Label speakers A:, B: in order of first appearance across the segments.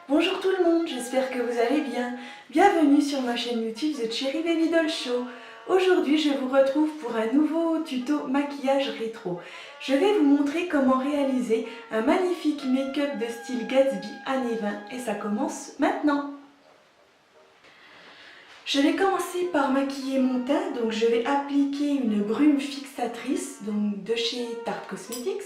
A: Bonjour tout le monde, j'espère que vous allez bien. Bienvenue sur ma chaîne YouTube The Cherry Baby Doll Show. Aujourd'hui, je vous retrouve pour un nouveau tuto maquillage rétro. Je vais vous montrer comment réaliser un magnifique make-up de style Gatsby années 20 et ça commence maintenant. Je vais commencer par maquiller mon teint, donc je vais appliquer une brume fixatrice donc de chez Tarte Cosmetics.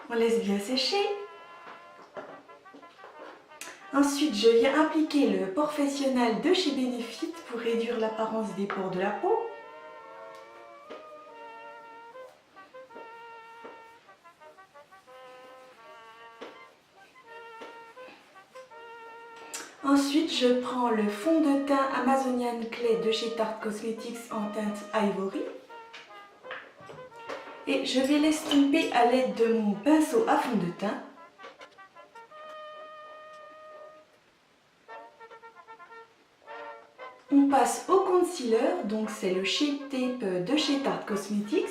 A: On laisse bien sécher. Ensuite, je viens appliquer le Porefessionnel de chez Benefit pour réduire l'apparence des pores de la peau. Ensuite, je prends le fond de teint Amazonian Clay de chez Tarte Cosmetics en teinte Ivory. Et je vais l'estomper à l'aide de mon pinceau à fond de teint. On passe au concealer, donc c'est le Shape Tape de chez Tarte Cosmetics.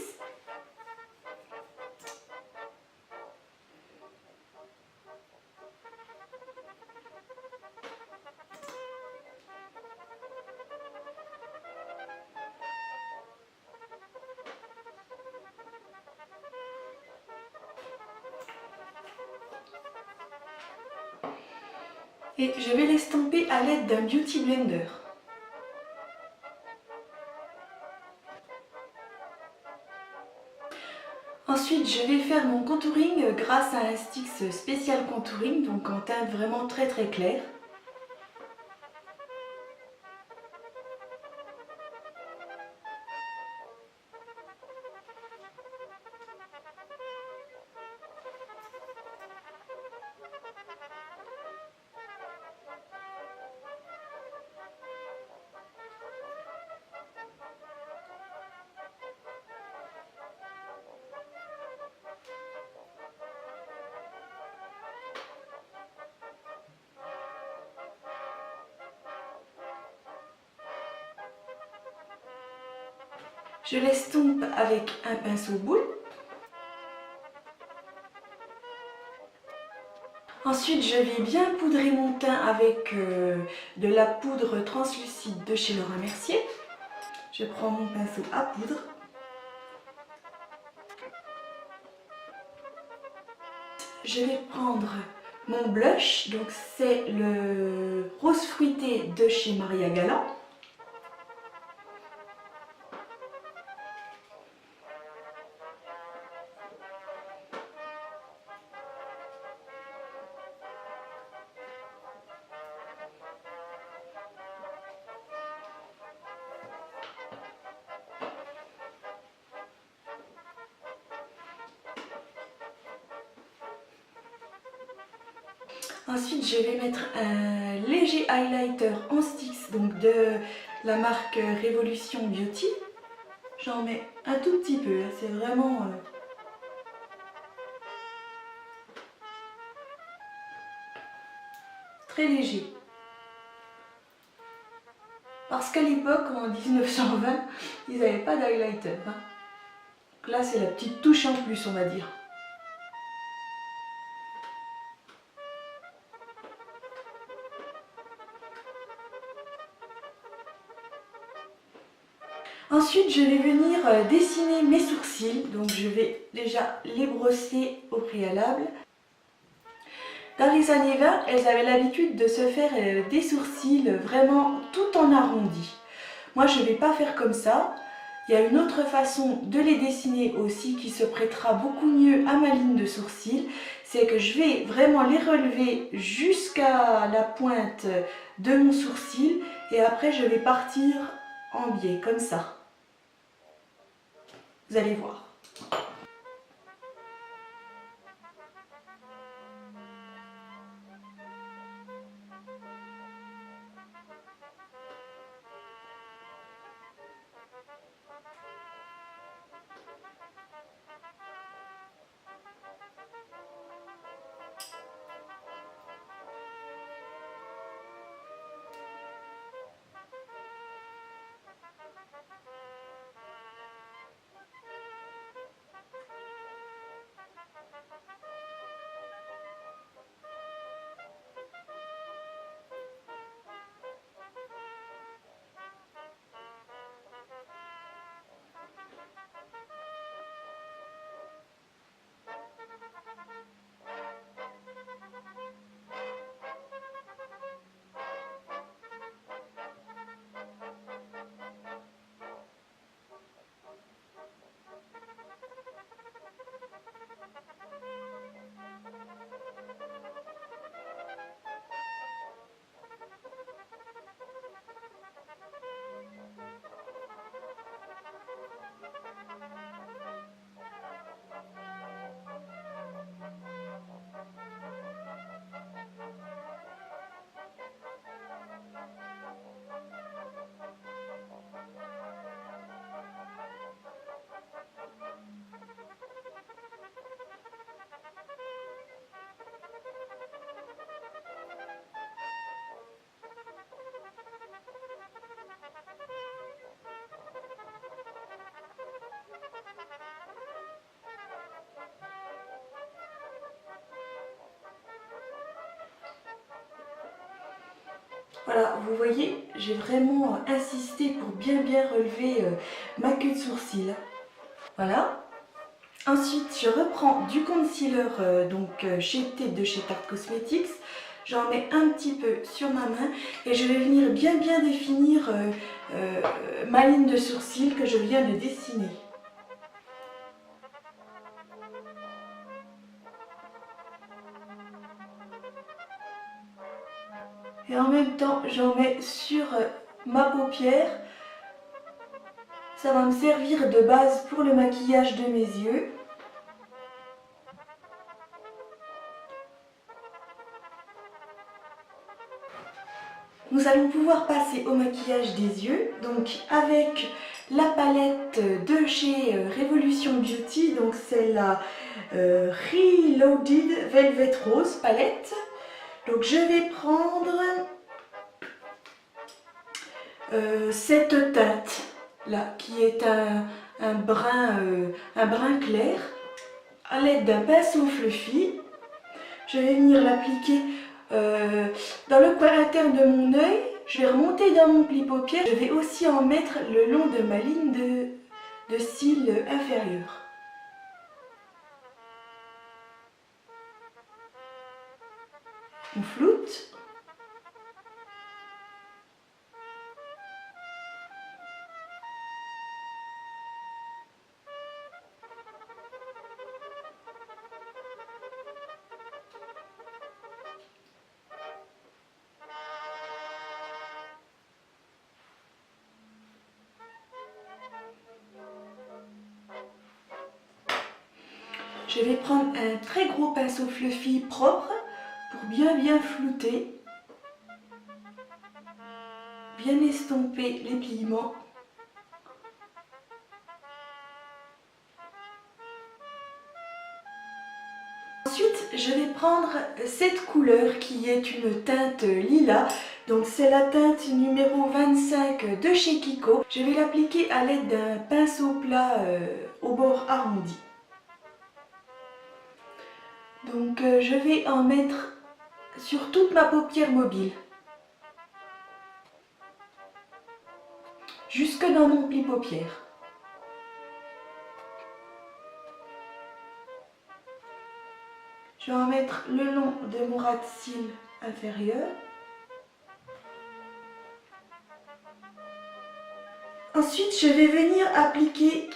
A: Et je vais l'estomper à l'aide d'un Beauty Blender. Ensuite, je vais faire mon contouring grâce à un Stix spécial contouring, donc en teinte vraiment très claire. Je l'estompe avec un pinceau boule. Ensuite, je vais bien poudrer mon teint avec de la poudre translucide de chez Laura Mercier. Je prends mon pinceau à poudre. Je vais prendre mon blush, donc c'est le rose fruité de chez Maria Galland. Ensuite, je vais mettre un léger highlighter en Stix, donc de la marque Révolution Beauty. J'en mets un tout petit peu, c'est vraiment très léger. Parce qu'à l'époque, en 1920, ils n'avaient pas d'highlighter. Donc là, c'est la petite touche en plus, on va dire. Ensuite, je vais venir dessiner mes sourcils. Donc, je vais déjà les brosser au préalable. Dans les années 20, elles avaient l'habitude de se faire des sourcils vraiment tout en arrondi. Moi, je ne vais pas faire comme ça. Il y a une autre façon de les dessiner aussi qui se prêtera beaucoup mieux à ma ligne de sourcils. C'est que je vais vraiment les relever jusqu'à la pointe de mon sourcil et après je vais partir en biais comme ça. Vous allez voir. Voilà, vous voyez, j'ai vraiment insisté pour bien relever ma queue de sourcil. Voilà. Ensuite, je reprends du concealer de chez Tarte Cosmetics. J'en mets un petit peu sur ma main et je vais venir bien définir ma ligne de sourcil que je viens de dessiner. Et en même temps, j'en mets sur ma paupière. Ça va me servir de base pour le maquillage de mes yeux. Nous allons pouvoir passer au maquillage des yeux, donc avec la palette de chez Revolution Beauty, donc c'est la Reloaded Velvet Rose palette. Donc je vais prendre cette teinte là qui est un brun clair à l'aide d'un pinceau fluffy. Je vais venir l'appliquer dans le coin interne de mon œil. Je vais remonter dans mon pli paupière. Je vais aussi en mettre le long de ma ligne de cils inférieure. On floute. Je vais prendre un très gros pinceau fluffy propre pour bien flouter, bien estomper les pliements. Ensuite, je vais prendre cette couleur qui est une teinte lilas. Donc c'est la teinte numéro 25 de chez Kiko. Je vais l'appliquer à l'aide d'un pinceau plat au bord arrondi. Donc je vais en mettre sur toute ma paupière mobile. Jusque dans mon pli paupière. Je vais en mettre le long de mon ras de cils inférieur. Ensuite, je vais venir appliquer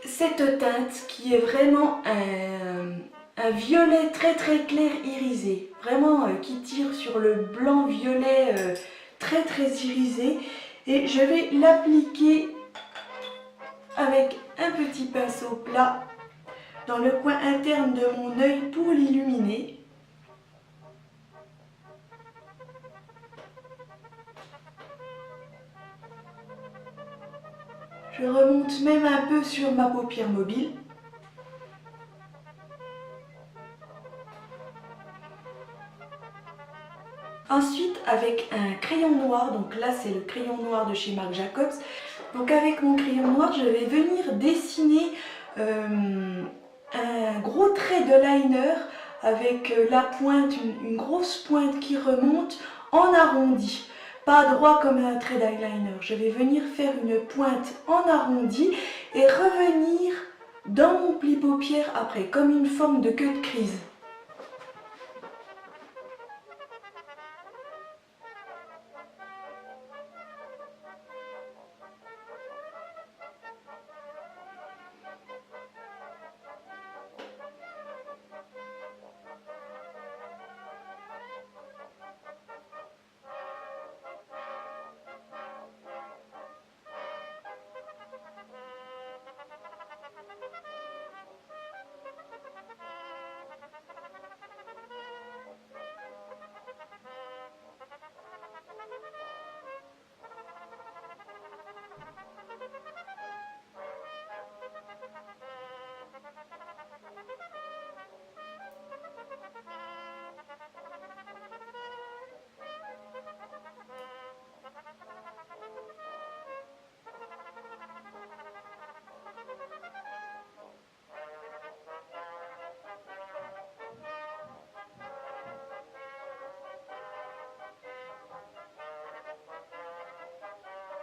A: cette teinte qui est vraiment un violet très clair irisé. Vraiment qui tire sur le blanc violet très irisé. Et je vais l'appliquer avec un petit pinceau plat dans le coin interne de mon œil pour l'illuminer. Je remonte même un peu sur ma paupière mobile. Ensuite, avec un crayon noir, donc là c'est le crayon noir de chez Marc Jacobs. Donc avec mon crayon noir, je vais venir dessiner un gros trait de liner avec la pointe, une grosse pointe qui remonte en arrondi. Pas droit comme un trait d'eyeliner. Je vais venir faire une pointe en arrondi et revenir dans mon pli paupière après, comme une forme de queue de crise.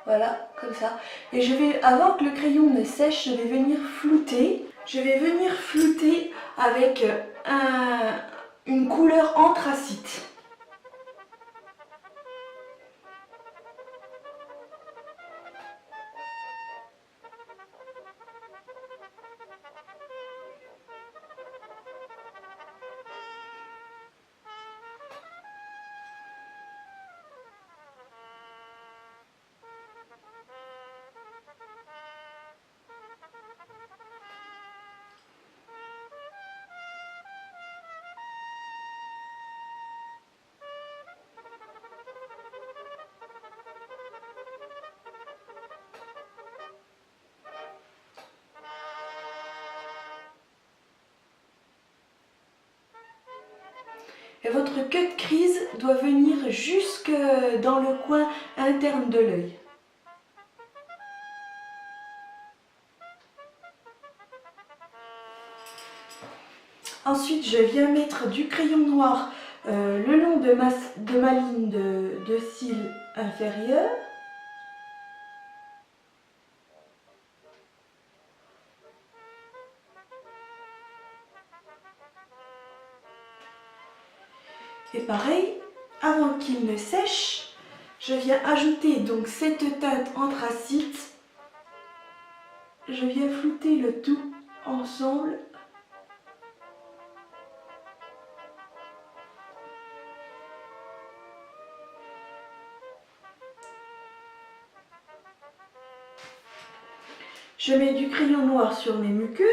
A: Voilà, comme ça. Et je vais, avant que le crayon ne sèche, je vais venir flouter. Je vais venir flouter avec une couleur anthracite. Et votre queue de crise doit venir jusque dans le coin interne de l'œil. Ensuite, je viens mettre du crayon noir le long de ma ligne de cils inférieure. Et pareil, avant qu'il ne sèche, je viens ajouter donc cette teinte anthracite. Je viens flouter le tout ensemble. Je mets du crayon noir sur mes muqueuses.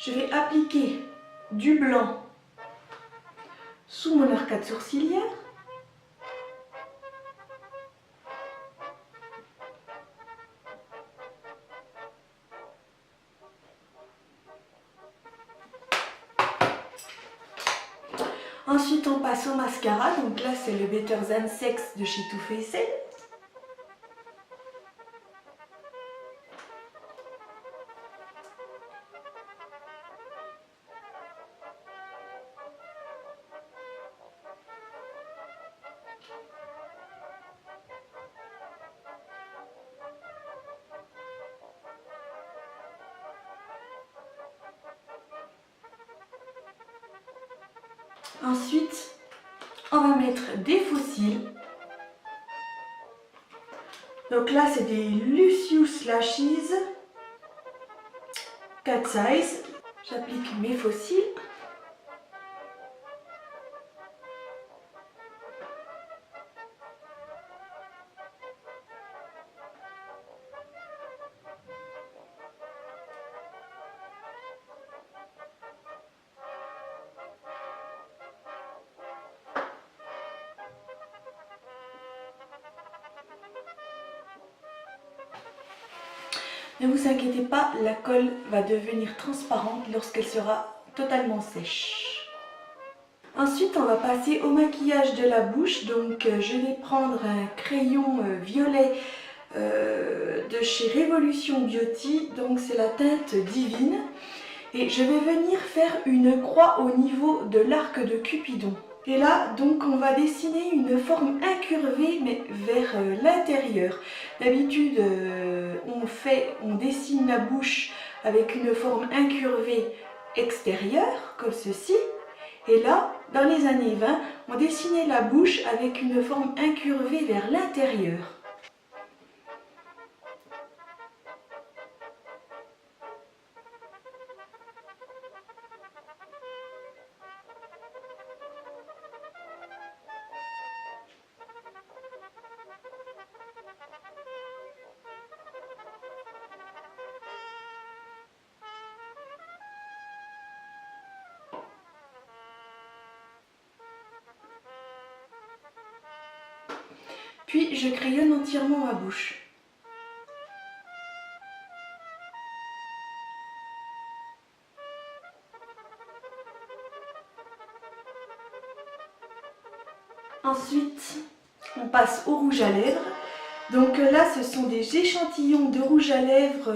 A: Je vais appliquer du blanc sous mon arcade sourcilière. Ensuite, on passe au mascara. Donc là, c'est le Better Than Sex de chez Too Faced. Ensuite, on va mettre des faux cils. Donc là, c'est des Lucius Lashes 4 size. J'applique mes faux cils. Ne vous inquiétez pas, la colle va devenir transparente lorsqu'elle sera totalement sèche. Ensuite, on va passer au maquillage de la bouche. Donc, je vais prendre un crayon violet de chez Révolution Beauty. Donc, c'est la teinte Divine. Et je vais venir faire une croix au niveau de l'arc de Cupidon. Et là, donc, on va dessiner une forme incurvée, mais vers l'intérieur. D'habitude, on dessine la bouche avec une forme incurvée extérieure, comme ceci. Et là, dans les années 20, on dessinait la bouche avec une forme incurvée vers l'intérieur. Puis je crayonne entièrement ma bouche. Ensuite, on passe au rouge à lèvres. Donc là, ce sont des échantillons de rouge à lèvres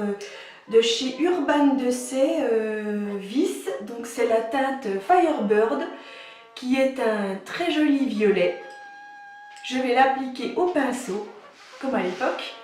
A: de chez Urban Decay Vis. Donc c'est la teinte Firebird qui est un très joli violet. Je vais l'appliquer au pinceau, comme à l'époque.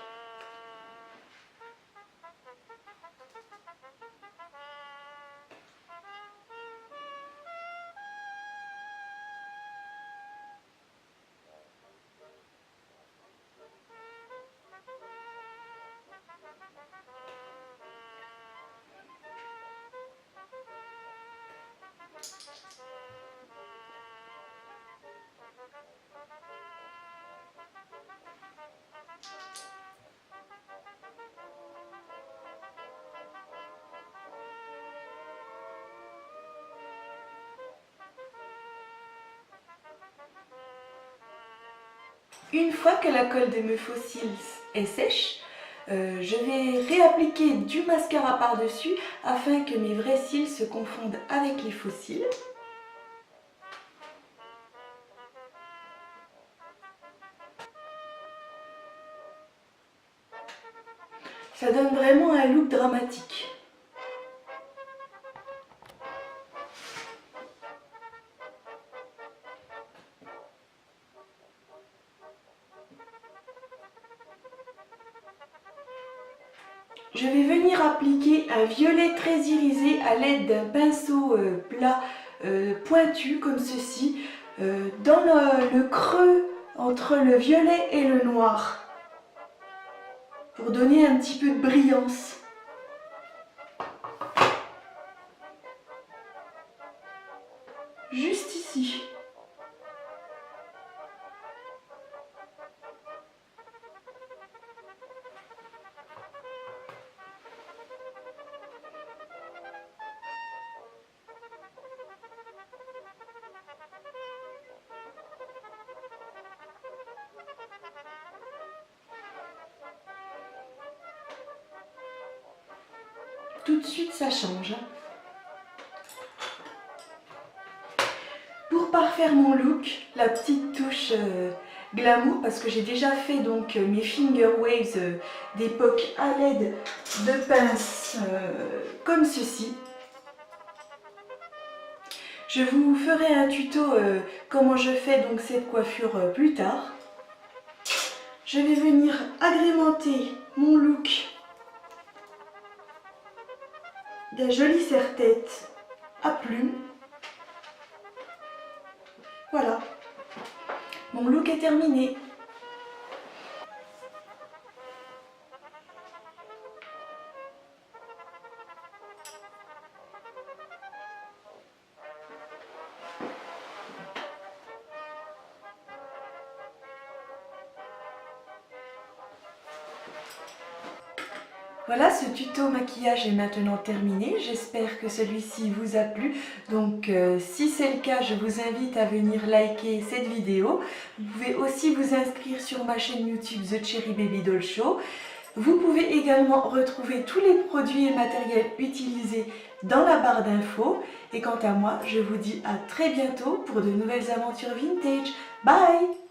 A: Une fois que la colle de mes faux cils est sèche, je vais réappliquer du mascara par-dessus afin que mes vrais cils se confondent avec les faux cils. Ça donne vraiment un look dramatique. Je vais venir appliquer un violet très irisé à l'aide d'un pinceau plat pointu comme ceci dans le creux entre le violet et le noir pour donner un petit peu de brillance. Juste ici. Tout de suite ça change. Pour parfaire mon look, la petite touche glamour, parce que j'ai déjà fait donc mes finger waves d'époque à l'aide de pinces comme ceci. Je vous ferai un tuto comment je fais donc cette coiffure plus tard. Je vais venir agrémenter mon look d'un joli serre-tête à plumes. Voilà, mon look est terminé. Voilà, ce tuto maquillage est maintenant terminé. J'espère que celui-ci vous a plu. Donc si c'est le cas, je vous invite à venir liker cette vidéo. Vous pouvez aussi vous inscrire sur ma chaîne YouTube The Cherry Baby Doll Show. Vous pouvez également retrouver tous les produits et matériels utilisés dans la barre d'infos. Et quant à moi, je vous dis à très bientôt pour de nouvelles aventures vintage. Bye!